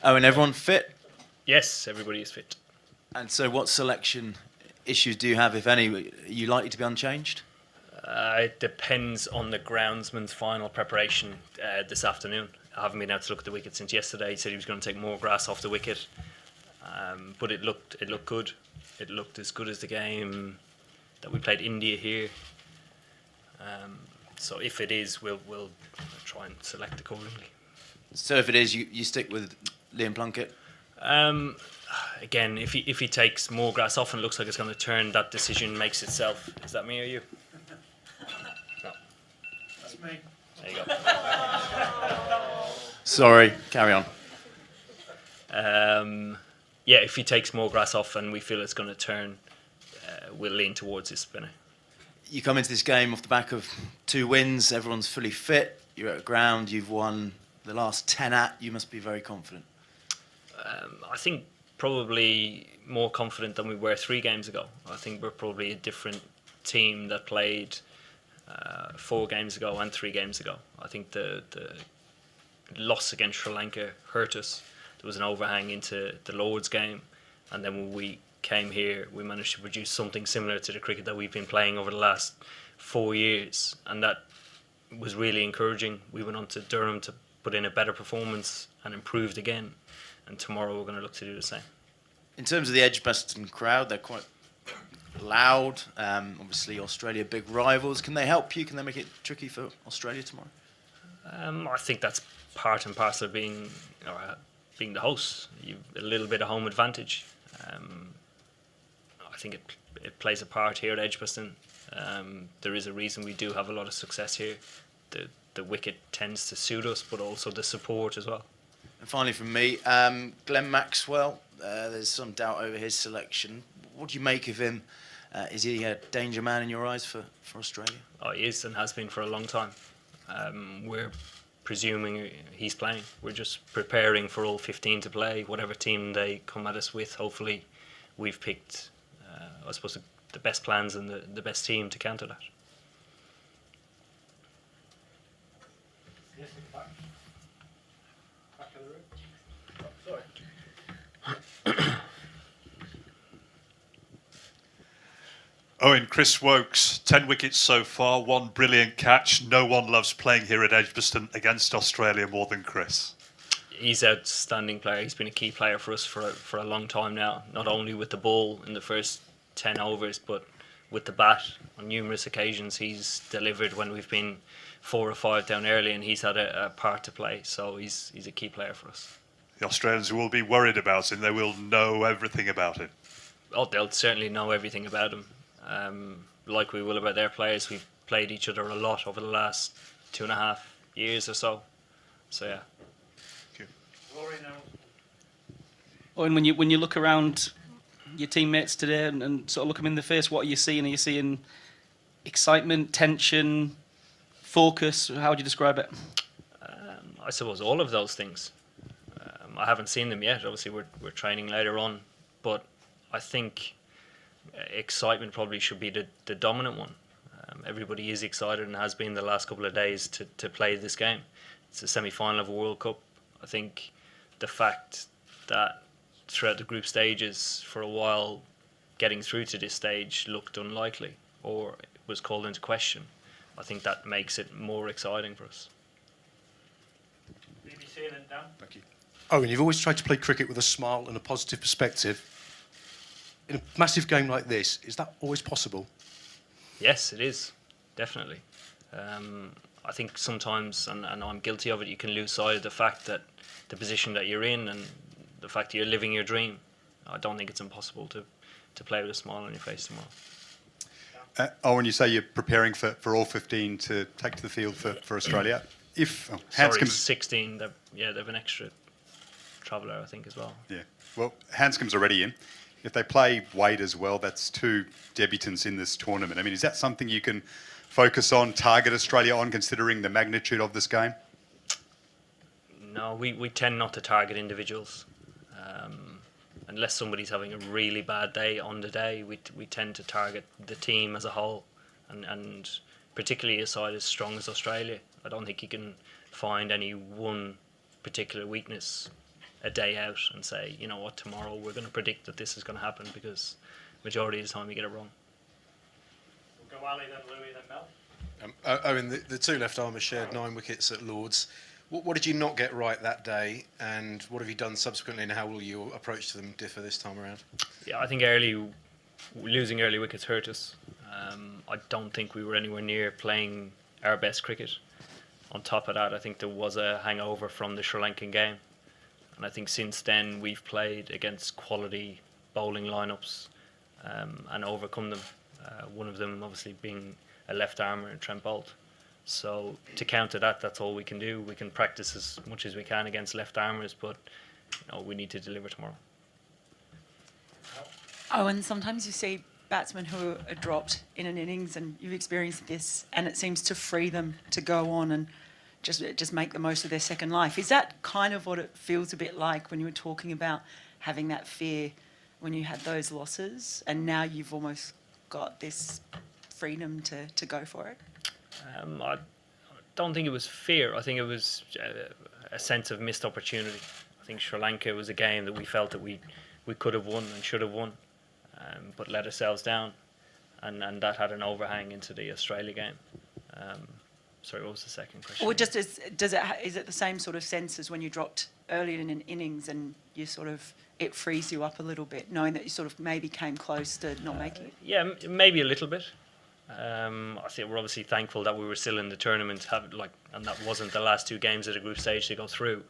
Oh, and everyone fit? Yes, everybody is fit. And so what selection issues do you have, if any? Are you likely to be unchanged? It depends on the groundsman's final preparation this afternoon. I haven't been out to look at the wicket since yesterday. He said he was going to take more grass off the wicket, but it looked good. It looked as good as the game that we played India here. So if it is, we'll try and select accordingly. So if it is, you stick with Liam Plunkett? Again, if he takes more grass off and it looks like it's going to turn, that decision makes itself. Is that me or you? No. That's me. There you go. Sorry, carry on. Yeah, if he takes more grass off and we feel it's going to turn, we'll lean towards his spinner. You come into this game off the back of 2 wins, everyone's fully fit, you're at ground, you've won the last 10 you must be very confident. I think probably more confident than we were 3 games ago. I think we're probably a different team that played 4 games ago and 3 games ago. I think the loss against Sri Lanka hurt us. There was an overhang into the Lord's game, and then when we came here, we managed to produce something similar to the cricket that we've been playing over the last 4 years, and that was really encouraging. We went on to Durham to put in a better performance and improved again, and tomorrow we're going to look to do the same. In terms of the Edgbaston crowd, they're quite loud. Obviously, Australia big rivals. Can they help you? Can they make it tricky for Australia tomorrow? I think that's part and parcel of being the host. You've a little bit of home advantage. I think it plays a part here at Edgbaston. There is a reason we do have a lot of success here. The wicket tends to suit us, but also the support as well. And finally from me, Glenn Maxwell, there's some doubt over his selection. What do you make of him? Is he a danger man in your eyes for Australia? Oh, he is and has been for a long time. We're presuming he's playing. We're just preparing for all 15 to play. Whatever team they come at us with, hopefully we've picked, I suppose, the best plans and the best team to counter that. Yes, in the back. Back of the room. Oh, sorry. Eoin, Chris Wokes, 10 wickets so far, 1 brilliant catch. No one loves playing here at Edgbaston against Australia more than Chris. He's an outstanding player. He's been a key player for us for a long time now, not only with the ball in the first 10 overs, but with the bat. On numerous occasions he's delivered when we've been 4 or 5 down early, and he's had a part to play, so he's a key player for us. The Australians will be worried about him. They will know everything about him. Oh, they'll certainly know everything about him. Like we will about their players. We've played each other a lot over the last 2.5 years or so. So yeah. And when you look around your teammates today and sort of look them in the face, what are you seeing? Are you seeing excitement, tension, focus? How would you describe it? I suppose all of those things. I haven't seen them yet. Obviously, we're training later on, but I think excitement probably should be the dominant one. Everybody is excited and has been the last couple of days to play this game. It's a semi-final of a World Cup. I think the fact that throughout the group stages for a while getting through to this stage looked unlikely or was called into question, I think that makes it more exciting for us. BBC and then Dan. Thank you. Eoin, you've always tried to play cricket with a smile and a positive perspective. In a massive game like this, is that always possible? Yes, it is, definitely. I think sometimes, and I'm guilty of it, you can lose sight of the fact that the position that you're in and the fact that you're living your dream. I don't think it's impossible to play with a smile on your face tomorrow. When you say you're preparing for all 15 to take to the field for Australia, if Sorry, 16, they've an extra traveller, I think, as well. Yeah, well, Hanscom's already in. If they play Wade as well, that's 2 debutants in this tournament. I mean, is that something you can focus on, target Australia on, considering the magnitude of this game? No, we tend not to target individuals. Unless somebody's having a really bad day on the day, we tend to target the team as a whole. And particularly a side as strong as Australia, I don't think you can find any one particular weakness a day out and say, you know what, tomorrow we're going to predict that this is going to happen, because majority of the time you get it wrong. We'll go Ali, then Louis, then Mel. Owen, the two left armers shared 9 wickets at Lords. What did you not get right that day, and what have you done subsequently, and how will your approach to them differ this time around? Yeah, I think losing early wickets hurt us. I don't think we were anywhere near playing our best cricket. On top of that, I think there was a hangover from the Sri Lankan game. And I think since then we've played against quality bowling lineups and overcome them. One of them obviously being a left armer in Trent Boult. So to counter that, that's all we can do. We can practice as much as we can against left armers, but we need to deliver tomorrow. Oh, and sometimes you see batsmen who are dropped in an innings, and you've experienced this, and it seems to free them to go on and just make the most of their second life. Is that kind of what it feels a bit like when you were talking about having that fear when you had those losses, and now you've almost got this freedom to go for it? I don't think it was fear. I think it was a sense of missed opportunity. I think Sri Lanka was a game that we felt that we could have won and should have won, but let ourselves down, and that had an overhang into the Australia game. Sorry, what was the second question? Or just is it the same sort of sense as when you dropped early in an innings and you sort of, it frees you up a little bit, knowing that you sort of maybe came close to not making it? Yeah, maybe a little bit. I think we're obviously thankful that we were still in the tournament, and that wasn't the last 2 games of the group stage to go through.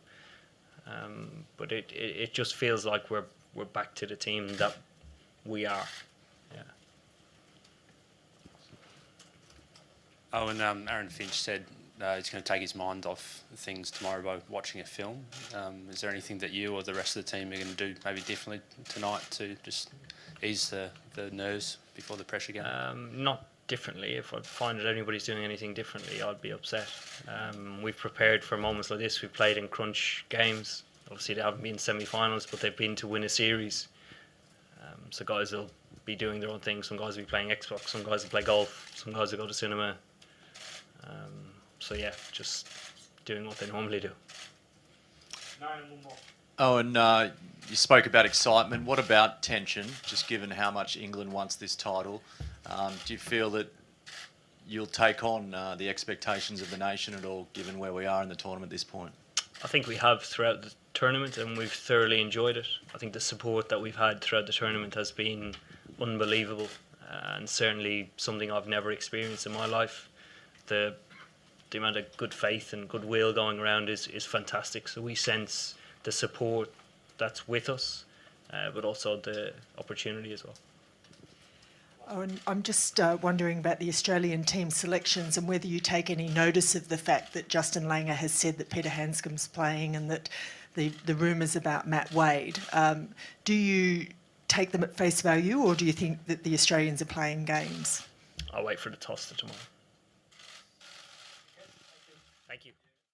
But it just feels like we're back to the team that we are. Yeah. Oh, and Aaron Finch said he's going to take his mind off things tomorrow by watching a film. Is there anything that you or the rest of the team are going to do maybe differently tonight to just ease the nerves before the pressure game? Not differently. If I find that anybody's doing anything differently, I'd be upset. We've prepared for moments like this. We've played in crunch games. Obviously, they haven't been semi-finals, but they've been to win a series. So guys will be doing their own thing. Some guys will be playing Xbox. Some guys will play golf. Some guys will go to cinema. So yeah, just doing what they normally do. Oh, and you spoke about excitement. What about tension, just given how much England wants this title? Do you feel that you'll take on the expectations of the nation at all, given where we are in the tournament at this point? I think we have throughout the tournament, and we've thoroughly enjoyed it. I think the support that we've had throughout the tournament has been unbelievable, and certainly something I've never experienced in my life. The amount of good faith and goodwill going around is fantastic. So we sense the support that's with us, but also the opportunity as well. Oh, and I'm just wondering about the Australian team selections and whether you take any notice of the fact that Justin Langer has said that Peter Handscomb's playing and that the rumours about Matt Wade. Do you take them at face value, or do you think that the Australians are playing games? I'll wait for the toss tomorrow.